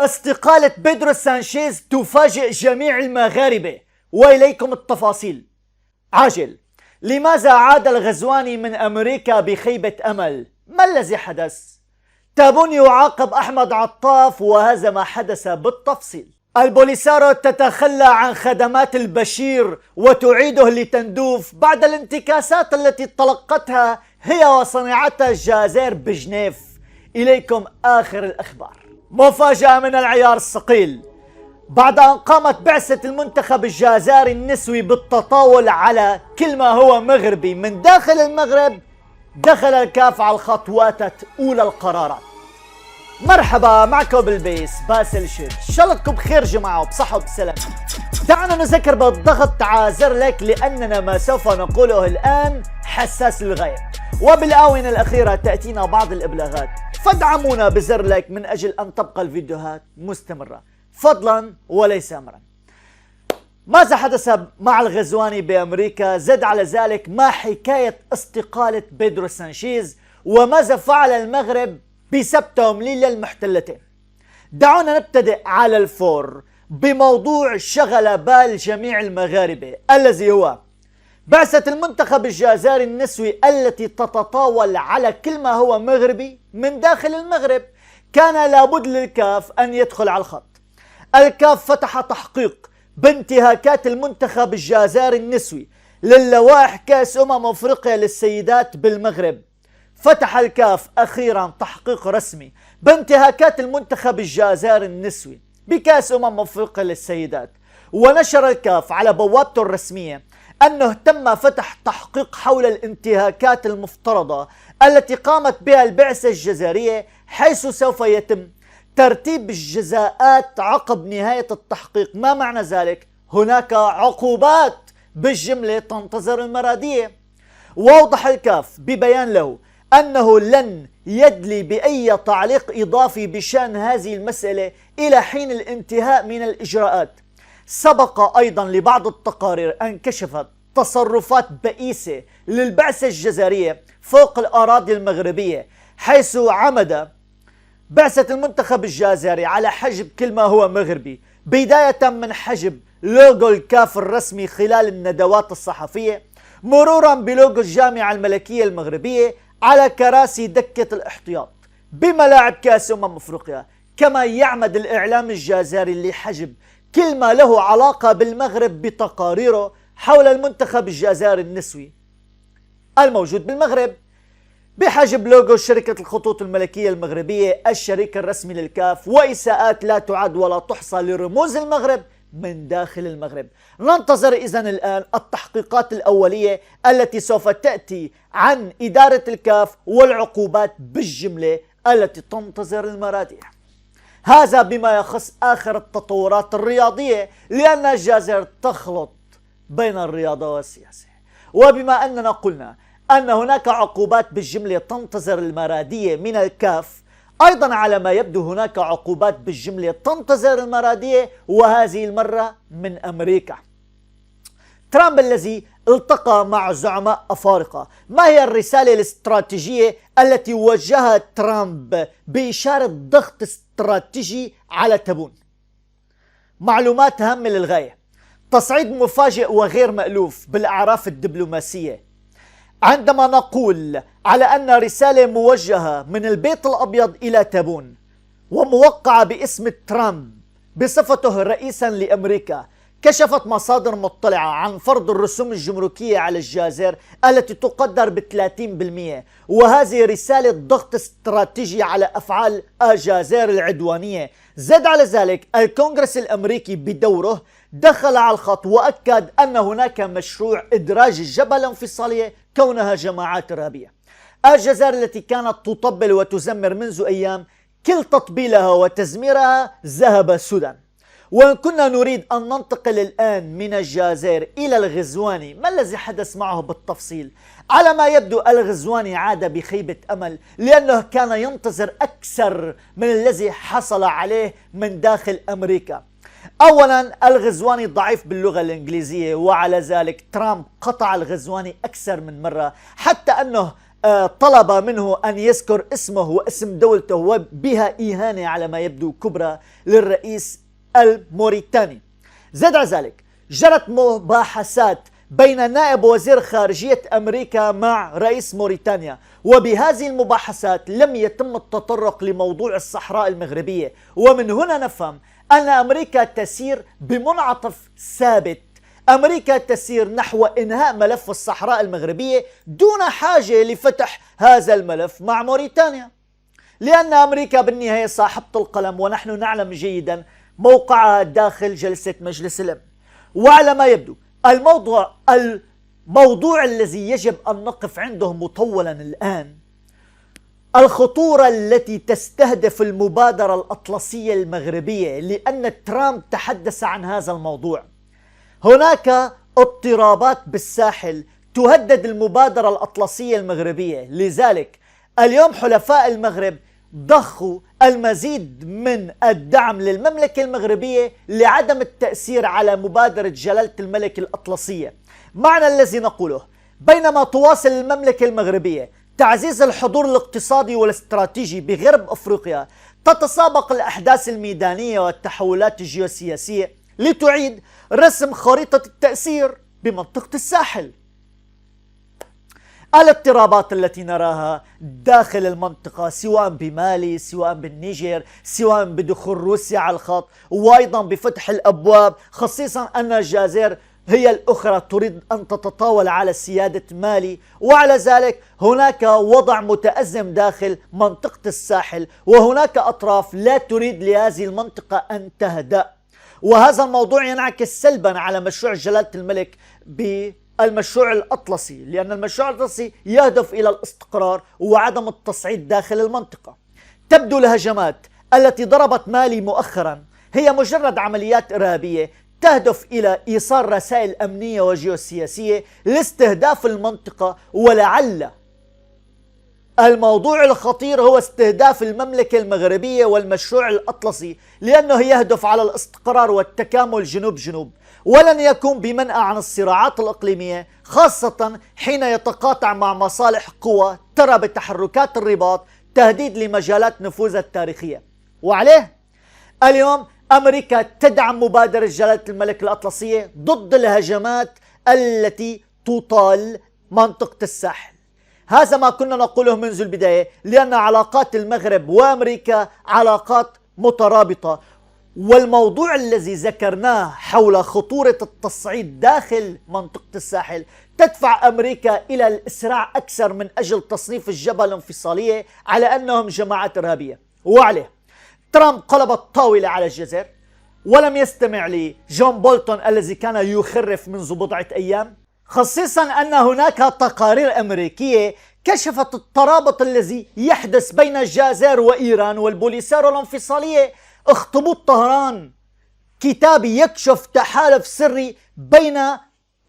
استقالة بيدرو سانشيز تفاجئ جميع المغاربة، وإليكم التفاصيل. عاجل. لماذا عاد الغزواني من أمريكا بخيبة أمل؟ ما الذي حدث؟ تابون يعاقب أحمد عطاف، وهذا ما حدث بالتفصيل. البوليسارو تتخلى عن خدمات البشير وتعيده لتندوف بعد الانتكاسات التي تلقتها هي وصنيعتها الجزائر بجنيف. إليكم آخر الأخبار. مفاجأة من العيار الثقيل. بعد أن قامت بعثة المنتخب الجزائري النسوي بالتطاول على كل ما هو مغربي من داخل المغرب، دخل الكاف على الخطوات أولى القرارات. مرحبا، معكم بالبيس باسل شد، إن شاء الله تكون بخير جماعة وبصحة وبسلام. دعنا نذكر بالضغط تعازر لك، لأننا ما سوف نقوله الآن حساس للغاية، وبالآونة الأخيرة تأتينا بعض الإبلاغات، فادعمونا بزر لايك من أجل أن تبقى الفيديوهات مستمرة فضلا وليس أمرا. ماذا حدث مع الغزواني بأمريكا؟ زد على ذلك ما حكاية استقالة بيدرو سانشيز، وماذا فعل المغرب بسبب تمليل المحتلتين. دعونا نبتدئ على الفور بموضوع شغل بال جميع المغاربة، الذي هو بعثة المنتخب الجزائري النسوي التي تتطاول على كل ما هو مغربي من داخل المغرب. كان لابد للكاف أن يدخل على الخط. الكاف فتح تحقيق بانتهاكات المنتخب الجزائري النسوي للوائح كأس أفريقيا للسيدات بالمغرب. فتح الكاف أخيرا تحقيق رسمي بانتهاكات المنتخب الجزائري النسوي بكأس أفريقيا للسيدات، ونشر الكاف على بوابته الرسمية أنه تم فتح تحقيق حول الانتهاكات المفترضة التي قامت بها البعثة الجزائرية، حيث سوف يتم ترتيب الجزاءات عقب نهاية التحقيق. ما معنى ذلك؟ هناك عقوبات بالجملة تنتظر المرادية. وأوضح الكاف ببيان له أنه لن يدلي بأي تعليق إضافي بشأن هذه المسألة إلى حين الانتهاء من الإجراءات. سبق أيضا لبعض التقارير أن كشفت تصرفات بئيسة للبعثة الجزائرية فوق الأراضي المغربية، حيث عمد بعثة المنتخب الجزائري على حجب كل ما هو مغربي، بداية من حجب لوغو الكاف الرسمي خلال الندوات الصحفية، مرورا بلوغو الجامعة الملكية المغربية على كراسي دكة الاحتياط بملاعب كأس أفريقيا. كما يعمد الإعلام الجزائري لحجب كل ما له علاقة بالمغرب بتقاريره حول المنتخب الجزائري النسوي الموجود بالمغرب، بحجب لوغو شركة الخطوط الملكية المغربية الشريك الرسمي للكاف، وإساءات لا تعد ولا تحصى لرموز المغرب من داخل المغرب. ننتظر إذن الآن التحقيقات الأولية التي سوف تأتي عن إدارة الكاف والعقوبات بالجملة التي تنتظر المرادية. هذا بما يخص آخر التطورات الرياضية، لأن الجزائر تخلط بين الرياضة والسياسة. وبما أننا قلنا أن هناك عقوبات بالجملة تنتظر المرادية من الكاف، أيضا على ما يبدو هناك عقوبات بالجملة تنتظر المرادية، وهذه المرة من أمريكا. ترامب الذي التقى مع زعماء أفارقة. ما هي الرسالة الاستراتيجية التي وجهها ترامب بإشارة ضغط استراتيجي على تابون؟ معلومات هامة للغاية. تصعيد مفاجئ وغير مألوف بالأعراف الدبلوماسية عندما نقول على أن رسالة موجهة من البيت الأبيض إلى تابون وموقعة باسم ترامب بصفته رئيسا لأمريكا. كشفت مصادر مطلعة عن فرض الرسوم الجمركية على الجزائر التي تقدر ب30%، وهذه رسالة ضغط استراتيجي على أفعال الجزائر العدوانية. زاد على ذلك الكونغرس الأمريكي بدوره دخل على الخط وأكد أن هناك مشروع إدراج الجبهة الانفصالية كونها جماعات إرهابية. الجزائر التي كانت تطبل وتزمر منذ أيام، كل تطبيلها وتزميرها ذهب سدى. وإن كنا نريد أن ننتقل الآن من الجزائر إلى الغزواني، ما الذي حدث معه بالتفصيل؟ على ما يبدو الغزواني عاد بخيبة أمل، لأنه كان ينتظر أكثر من الذي حصل عليه من داخل أمريكا. أولا، الغزواني ضعيف باللغة الإنجليزية، وعلى ذلك ترامب قطع الغزواني أكثر من مرة، حتى أنه طلب منه أن يذكر اسمه واسم دولته، وبها إهانة على ما يبدو كبرى للرئيس الموريتاني. زاد على ذلك جرت مباحثات بين نائب وزير خارجية أمريكا مع رئيس موريتانيا، وبهذه المباحثات لم يتم التطرق لموضوع الصحراء المغربية. ومن هنا نفهم أن أمريكا تسير بمنعطف ثابت، أمريكا تسير نحو إنهاء ملف الصحراء المغربية دون حاجة لفتح هذا الملف مع موريتانيا، لأن أمريكا بالنهاية صاحبة القلم، ونحن نعلم جيدا موقعها داخل جلسة مجلس الأمن. وعلى ما يبدو الموضوع الذي يجب أن نقف عنده مطولا الآن الخطورة التي تستهدف المبادرة الأطلسية المغربية، لأن ترامب تحدث عن هذا الموضوع. هناك اضطرابات بالساحل تهدد المبادرة الأطلسية المغربية، لذلك اليوم حلفاء المغرب ضخوا المزيد من الدعم للمملكة المغربية لعدم التأثير على مبادرة جلالة الملك الأطلسية. معنى الذي نقوله، بينما تواصل المملكة المغربية تعزيز الحضور الاقتصادي والاستراتيجي بغرب أفريقيا، تتسابق الأحداث الميدانية والتحولات الجيوسياسية لتعيد رسم خريطة التأثير بمنطقة الساحل. الاضطرابات التي نراها داخل المنطقة سواء بمالي، سواء بالنيجر، سواء بدخول روسيا على الخط، وأيضا بفتح الأبواب، خصيصا أن الجزائر هي الأخرى تريد أن تتطاول على سيادة مالي، وعلى ذلك هناك وضع متأزم داخل منطقة الساحل، وهناك أطراف لا تريد لهذه المنطقة أن تهدأ. وهذا الموضوع ينعكس سلبا على مشروع جلالة الملك بالمشروع الأطلسي، لأن المشروع الأطلسي يهدف إلى الاستقرار وعدم التصعيد داخل المنطقة. تبدو الهجمات التي ضربت مالي مؤخرا هي مجرد عمليات إرهابية تهدف إلى إيصال رسائل أمنية وجيوسياسية لاستهداف المنطقة، ولعل الموضوع الخطير هو استهداف المملكة المغربية والمشروع الأطلسي، لأنه يهدف على الاستقرار والتكامل جنوب جنوب، ولن يكون بمنأى عن الصراعات الإقليمية، خاصة حين يتقاطع مع مصالح قوى ترى بتحركات الرباط تهديد لمجالات نفوذها التاريخية. وعليه اليوم أمريكا تدعم مبادرة جلالة الملك الأطلسية ضد الهجمات التي تطال منطقة الساحل. هذا ما كنا نقوله منذ البداية، لأن علاقات المغرب وأمريكا علاقات مترابطة، والموضوع الذي ذكرناه حول خطورة التصعيد داخل منطقة الساحل تدفع أمريكا إلى الإسراع أكثر من أجل تصنيف الجبهة الانفصالية على أنهم جماعات إرهابية. وعليه ترامب قلب الطاولة على الجزائر ولم يستمع لجون بولتون الذي كان يخرف منذ بضعة أيام، خصيصا أن هناك تقارير أمريكية كشفت الترابط الذي يحدث بين الجزائر وإيران والبوليساريو الانفصالية. اخطبوط طهران كتاب يكشف تحالف سري بين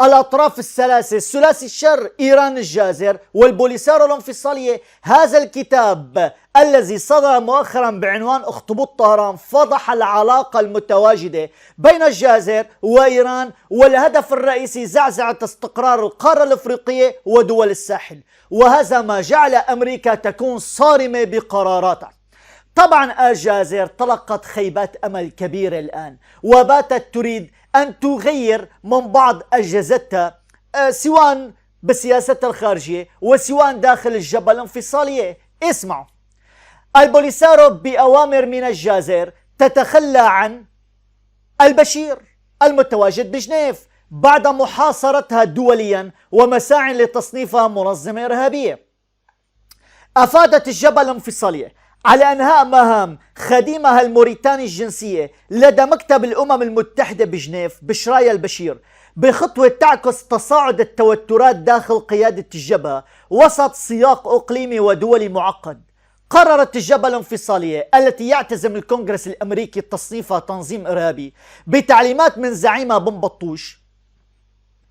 الأطراف الثلاثة، ثلاثي الشر، إيران، الجزائر والبوليساريو الانفصالية. هذا الكتاب الذي صدر مؤخرا بعنوان اخطبوط طهران فضح العلاقة المتواجدة بين الجزائر وإيران، والهدف الرئيسي زعزعة استقرار القارة الأفريقية ودول الساحل، وهذا ما جعل أمريكا تكون صارمة بقراراتها. طبعا الجزائر تلقت خيبات أمل كبيرة الآن، وباتت تريد أن تغير من بعض أجهزتها سواء بسياستها الخارجية وسواء داخل الجبهة الانفصالية. اسمعوا، البوليساريو بأوامر من الجزائر تتخلى عن البشير المتواجد بجنيف بعد محاصرتها دوليا ومساعي لتصنيفها منظمة إرهابية. أفادت الجبهة الانفصالية على أنهاء مهام خديمها الموريتاني الجنسية لدى مكتب الأمم المتحدة بجنيف بشرايا البشير، بخطوة تعكس تصاعد التوترات داخل قيادة الجبهة وسط سياق إقليمي ودولي معقد. قررت الجبهة الانفصالية التي يعتزم الكونغرس الأمريكي تصنيفها تنظيم إرهابي بتعليمات من زعيمها بن بطوش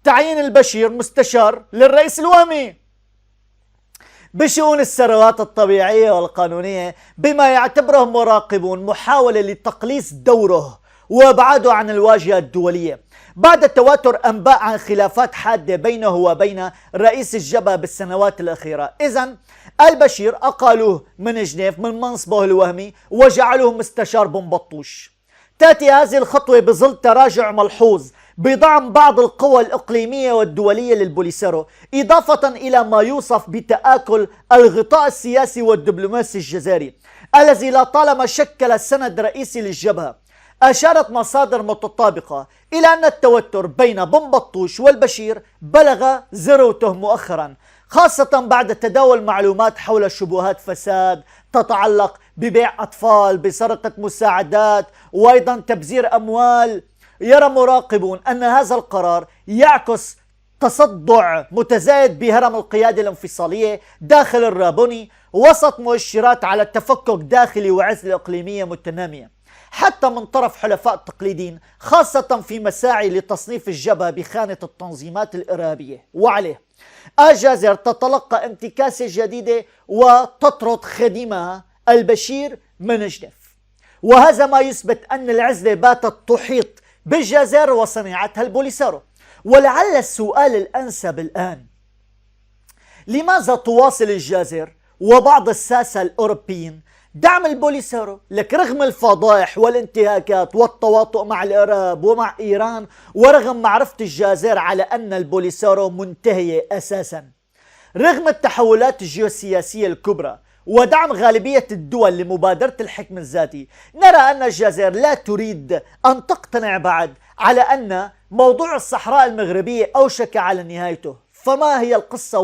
تعيين البشير مستشار للرئيس الوهمي بشؤون الثروات الطبيعية والقانونية، بما يعتبره مراقبون محاولة لتقليص دوره وابعاده عن الواجهة الدولية بعد تواتر أنباء عن خلافات حادة بينه وبين رئيس الجبهة بالسنوات الأخيرة. إذن البشير أقالوه من جنيف من منصبه الوهمي وجعلوه مستشار بن بطوش. تأتي هذه الخطوة بظل تراجع ملحوظ بدعم بعض القوى الإقليمية والدولية للبوليسارو، إضافة إلى ما يوصف بتآكل الغطاء السياسي والدبلوماسي الجزائري الذي لطالما شكل سند رئيسي للجبهة. أشارت مصادر متطابقة إلى أن التوتر بين بن بطوش والبشير بلغ ذروته مؤخرا، خاصة بعد تداول معلومات حول شبهات فساد تتعلق ببيع أطفال، بسرقة مساعدات، وأيضا تبذير أموال. يرى مراقبون أن هذا القرار يعكس تصدع متزايد بهرم القيادة الانفصالية داخل الرابوني وسط مؤشرات على تفكك داخلي وعزلة إقليمية متنامية حتى من طرف حلفاء تقليديين، خاصة في مساعي لتصنيف الجبهة بخانة التنظيمات الإرهابية. وعليه الجزائر تتلقى انتكاسة جديدة وتطرد خادمها البشير من جنيف، وهذا ما يثبت أن العزلة باتت تحيط بالجزائر وصناعتها البوليسارو. ولعل السؤال الأنسب الآن: لماذا تواصل الجزائر وبعض الساسة الأوروبيين دعم البوليسارو لك رغم الفضائح والانتهاكات والتواطؤ مع الإرهاب ومع إيران، ورغم معرفة الجزائر على أن البوليسارو منتهية أساسا؟ رغم التحولات الجيوسياسية الكبرى ودعم غالبية الدول لمبادرة الحكم الذاتي، نرى أن الجزائر لا تريد أن تقتنع بعد على أن موضوع الصحراء المغربية أوشك على نهايته. فما هي القصة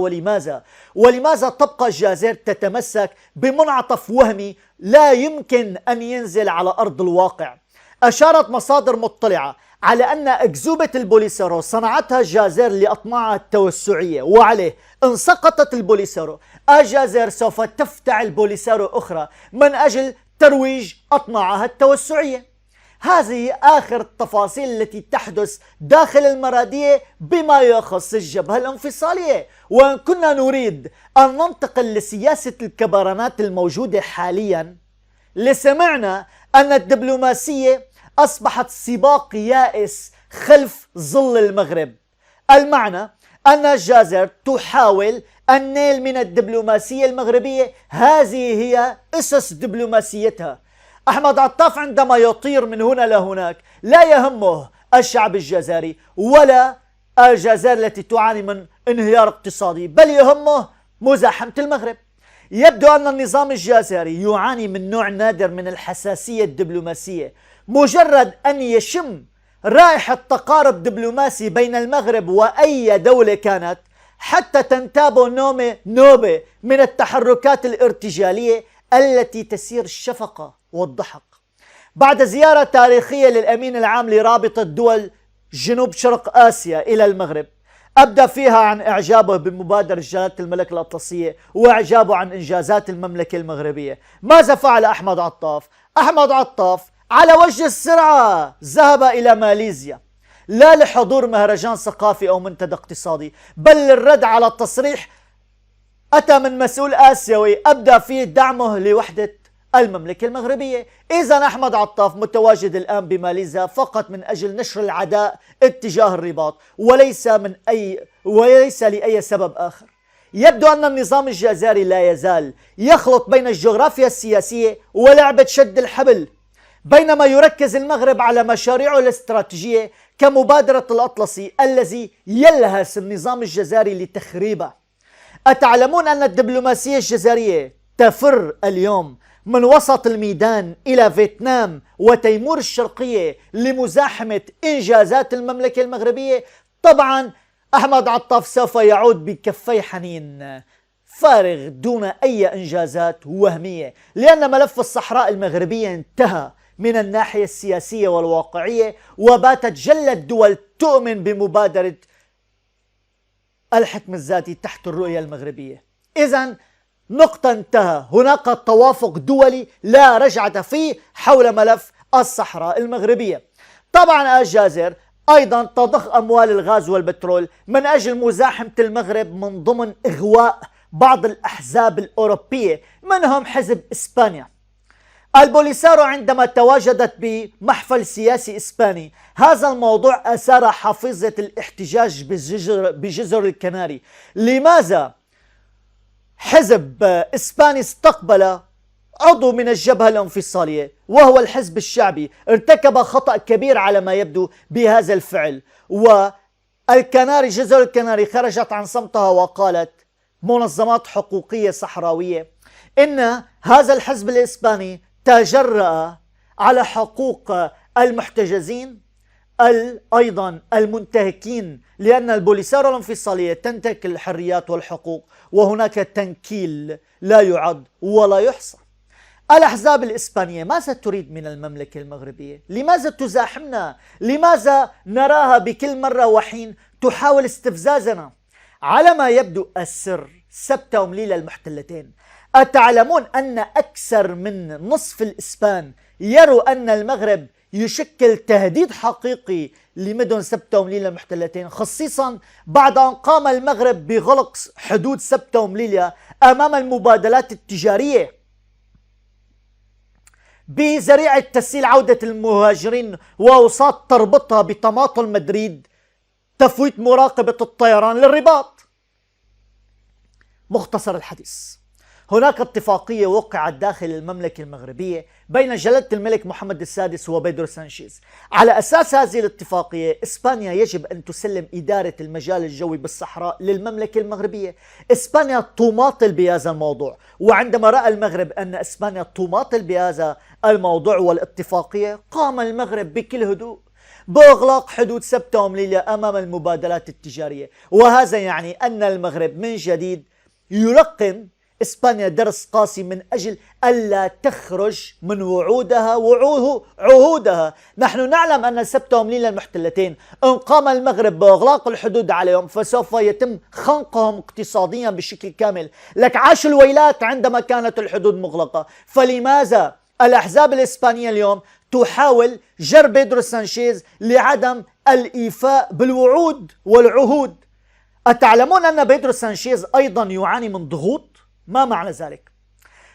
ولماذا تبقى الجزائر تتمسك بمنعطف وهمي لا يمكن أن ينزل على أرض الواقع؟ أشارت مصادر مطلعة على أن أكذوبة البوليسارو صنعتها الجزائر لأطماعها التوسعية، وعليه إن سقطت البوليسارو الجزائر سوف تفتعل بوليسارو أخرى من أجل ترويج أطماعها التوسعية. هذه آخر التفاصيل التي تحدث داخل المرادية بما يخص الجبهة الانفصالية. وإن كنا نريد أن ننتقل لسياسة الكبرانات الموجودة حاليا، لسمعنا أن الدبلوماسية أصبحت سباق يائس خلف ظل المغرب. المعنى أن الجزائر تحاول النيل من الدبلوماسية المغربية، هذه هي أسس دبلوماسيتها. أحمد عطاف عندما يطير من هنا لهناك لا يهمه الشعب الجزائري ولا الجزائر التي تعاني من انهيار اقتصادي، بل يهمه مزاحمة المغرب. يبدو أن النظام الجزائري يعاني من نوع نادر من الحساسية الدبلوماسية. مجرد أن يشم رائحة تقارب دبلوماسي بين المغرب وأي دولة كانت، حتى تنتاب نوبة من التحركات الارتجالية التي تسير الشفقة والضحك. بعد زيارة تاريخية للأمين العام لرابطة دول جنوب شرق آسيا إلى المغرب، أبدى فيها عن إعجابه بمبادرة جلالة الملك الأطلسية وإعجابه عن إنجازات المملكة المغربية. ماذا فعل أحمد عطاف؟ أحمد عطاف على وجه السرعة ذهب إلى ماليزيا، لا لحضور مهرجان ثقافي أو منتدى اقتصادي، بل للرد على تصريح أتى من مسؤول آسيوي أبدى فيه دعمه لوحدة المملكة المغربية. إذن أحمد عطاف متواجد الآن بماليزيا فقط من أجل نشر العداء اتجاه الرباط، وليس لأي سبب آخر. يبدو أن النظام الجزائري لا يزال يخلط بين الجغرافيا السياسية ولعبة شد الحبل، بينما يركز المغرب على مشاريعه الاستراتيجية كمبادرة الأطلسي الذي يلهس النظام الجزائري لتخريبه. أتعلمون أن الدبلوماسية الجزائرية تفر اليوم من وسط الميدان إلى فيتنام وتيمور الشرقية لمزاحمة إنجازات المملكة المغربية؟ طبعا أحمد عطاف سوف يعود بكفي حنين فارغ دون أي إنجازات وهمية، لأن ملف الصحراء المغربية انتهى من الناحية السياسية والواقعية، وباتت جل الدول تؤمن بمبادرة الحكم الذاتي تحت الرؤية المغربية. إذن نقطة انتهى، هناك توافق دولي لا رجعة فيه حول ملف الصحراء المغربية. طبعا الجزائر أيضا تضخ أموال الغاز والبترول من أجل مزاحمة المغرب من ضمن إغواء بعض الأحزاب الأوروبية منهم حزب إسبانيا. البوليسارو عندما تواجدت بمحفل سياسي إسباني، هذا الموضوع أثار حافظة الاحتجاج بجزر الكناري. لماذا حزب إسباني استقبل عضو من الجبهة الانفصالية وهو الحزب الشعبي ارتكب خطأ كبير على ما يبدو بهذا الفعل؟ والكناري، جزر الكناري، خرجت عن صمتها وقالت، منظمات حقوقية صحراوية، إن هذا الحزب الإسباني تجرأ على حقوق المحتجزين أيضا المنتهكين، لأن البوليسارو الانفصالية تنتهك الحريات والحقوق، وهناك تنكيل لا يعد ولا يحصى. الأحزاب الإسبانية ماذا تريد من المملكة المغربية؟ لماذا تزاحمنا؟ لماذا نراها بكل مرة وحين تحاول استفزازنا؟ على ما يبدو السر سبتة ومليلة المحتلتين. أتعلمون أن أكثر من نصف الإسبان يروا أن المغرب يشكل تهديد حقيقي لمدن سبتة ومليلة المحتلتين، خصيصا بعد أن قام المغرب بغلق حدود سبتة ومليلة أمام المبادلات التجارية بذريعة تسهيل عودة المهاجرين وأوساط تربطها بتماطل مدريد، تفويت مراقبة الطيران للرباط. مختصر الحديث، هناك اتفاقية وقعت داخل المملكة المغربية بين جلالة الملك محمد السادس وبيدرو سانشيز. على أساس هذه الاتفاقية إسبانيا يجب أن تسلم إدارة المجال الجوي بالصحراء للمملكة المغربية. إسبانيا تماطل بهذا الموضوع، وعندما رأى المغرب أن إسبانيا تماطل بهذا الموضوع والاتفاقية، قام المغرب بكل هدوء بإغلاق حدود سبتة ومليلة أمام المبادلات التجارية. وهذا يعني أن المغرب من جديد يلقن إسبانيا درس قاسي من أجل ألا تخرج من وعودها وعهودها. نحن نعلم أن سبتة ومليلة المحتلتين إن قام المغرب بإغلاق الحدود عليهم فسوف يتم خنقهم اقتصاديا بشكل كامل. لك عاش الويلات عندما كانت الحدود مغلقة. فلماذا الأحزاب الإسبانية اليوم تحاول جر بيدرو سانشيز لعدم الإيفاء بالوعود والعهود؟ أتعلمون أن بيدرو سانشيز أيضا يعاني من ضغوط؟ ما معنى ذلك؟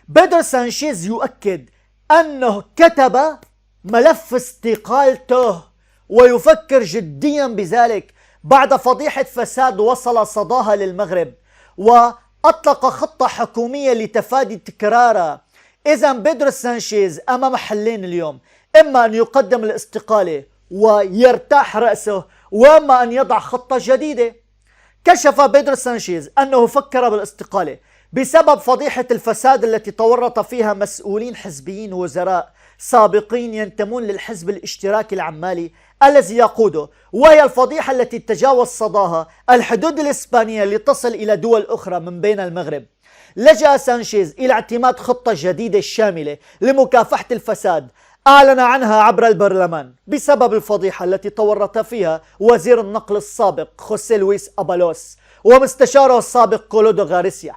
بيدرو سانشيز يؤكد أنه كتب ملف استقالته ويفكر جديا بذلك بعد فضيحة فساد وصل صداها للمغرب، وأطلق خطة حكومية لتفادي تكرارها. إذا بيدرو سانشيز أمام حلين اليوم، إما أن يقدم الاستقالة ويرتاح رأسه، وإما أن يضع خطة جديدة. كشف بيدرو سانشيز أنه فكر بالاستقالة بسبب فضيحة الفساد التي تورط فيها مسؤولين حزبيين وزراء سابقين ينتمون للحزب الاشتراكي العمالي الذي يقوده، وهي الفضيحة التي تجاوز صداها الحدود الإسبانية لتصل إلى دول أخرى من بين المغرب. لجأ سانشيز إلى اعتماد خطة جديدة شاملة لمكافحة الفساد أعلن عنها عبر البرلمان بسبب الفضيحة التي تورط فيها وزير النقل السابق خوسيه لويس أبالوس ومستشاره السابق كولودو غاريسيا.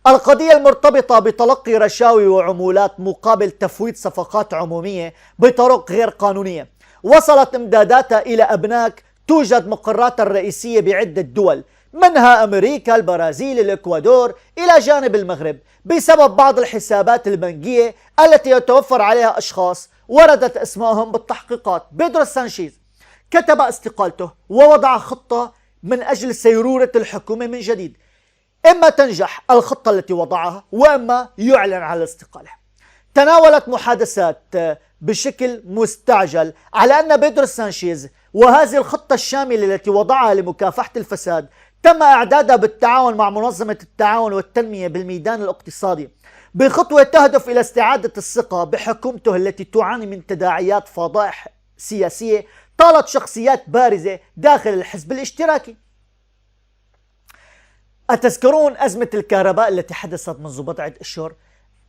القضية المرتبطة بتلقي رشاوي وعمولات مقابل تفويض صفقات عمومية بطرق غير قانونية. وصلت امداداتها إلى أبناك توجد مقراتها الرئيسية بعدة دول، منها أمريكا، البرازيل، الإكوادور، إلى جانب المغرب، بسبب بعض الحسابات البنكية التي يتوفر عليها أشخاص وردت أسمائهم بالتحقيقات. بيدرو سانشيز كتب استقالته ووضع خطة من أجل سيرورة الحكومة من جديد. إما تنجح الخطة التي وضعها وإما يعلن على الاستقالة. تناولت محادثات بشكل مستعجل على أن بيدرو سانشيز وهذه الخطة الشاملة التي وضعها لمكافحة الفساد تم إعدادها بالتعاون مع منظمة التعاون والتنمية بالميدان الاقتصادي، بخطوة تهدف إلى استعادة الثقة بحكومته التي تعاني من تداعيات فضائح سياسية طالت شخصيات بارزة داخل الحزب الاشتراكي. أتذكرون أزمة الكهرباء التي حدثت منذ بضعة أشهر؟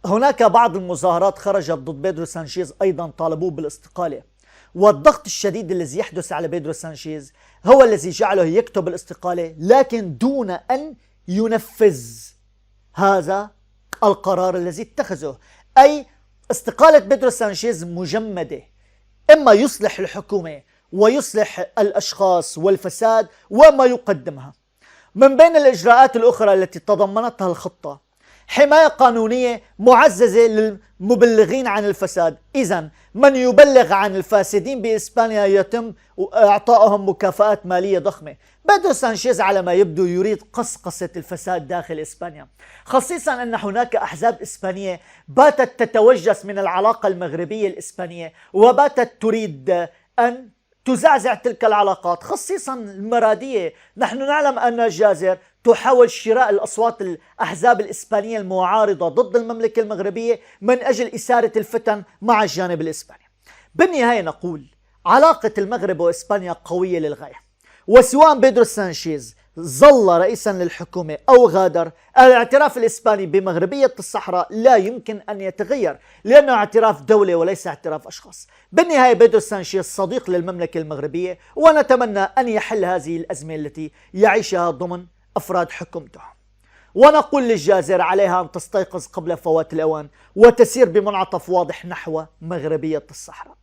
هناك بعض المظاهرات خرجت ضد بيدرو سانشيز أيضا طالبوه بالاستقالة، والضغط الشديد الذي يحدث على بيدرو سانشيز هو الذي جعله يكتب الاستقالة لكن دون أن ينفذ هذا القرار الذي اتخذه. أي استقالة بيدرو سانشيز مجمدة، إما يصلح الحكومة ويصلح الأشخاص والفساد وما يقدمها. من بين الإجراءات الأخرى التي تضمنتها الخطة حماية قانونية معززة للمبلغين عن الفساد. إذن من يبلغ عن الفاسدين بإسبانيا يتم إعطائهم مكافآت مالية ضخمة. بيدرو سانشيز على ما يبدو يريد قصقصة الفساد داخل إسبانيا، خصيصا أن هناك أحزاب إسبانية باتت تتوجس من العلاقة المغربية الإسبانية وباتت تريد أن تزعزع تلك العلاقات، خصيصا المرادية. نحن نعلم أن الجزائر تحاول شراء الأصوات الأحزاب الإسبانية المعارضة ضد المملكة المغربية من أجل إثارة الفتن مع الجانب الإسباني. بالنهاية نقول علاقة المغرب وإسبانيا قوية للغاية، وسواء بيدرو سانشيز ظل رئيسا للحكومة أو غادر، الاعتراف الإسباني بمغربية الصحراء لا يمكن أن يتغير، لأنه اعتراف دولة وليس اعتراف أشخاص. بالنهاية بيدرو سانشيز صديق للمملكة المغربية، ونتمنى أن يحل هذه الأزمة التي يعيشها ضمن أفراد حكومته. ونقول للجزائر عليها أن تستيقظ قبل فوات الأوان وتسير بمنعطف واضح نحو مغربية الصحراء.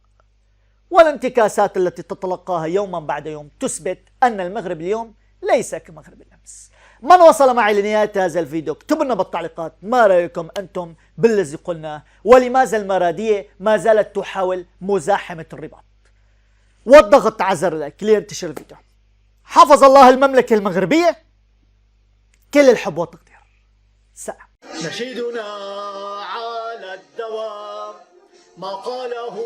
والانتكاسات التي تتلقاها يوما بعد يوم تثبت أن المغرب اليوم ليس كمغرب الأمس. من وصل معي لنهاية هذا الفيديو اكتبوا لنا بالتعليقات ما رأيكم أنتم بالذي قلناه، ولماذا المرادية ما زالت تحاول مزاحمة الرباط والضغط عزر لك لينتشر الفيديو. حفظ الله المملكة المغربية، كل الحب والتقدير. سلام. نشيدنا على الدوام ما قاله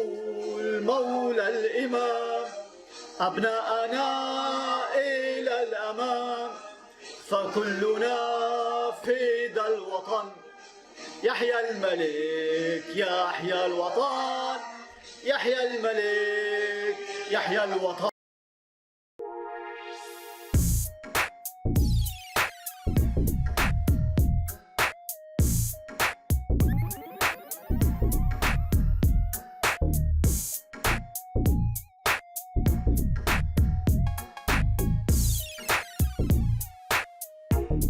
المولى الإمام، أبناءنا إلى الأمام فكلنا فدى الوطن. يحيى الملك يحيى الوطن، يحيى الملك يحيى الوطن.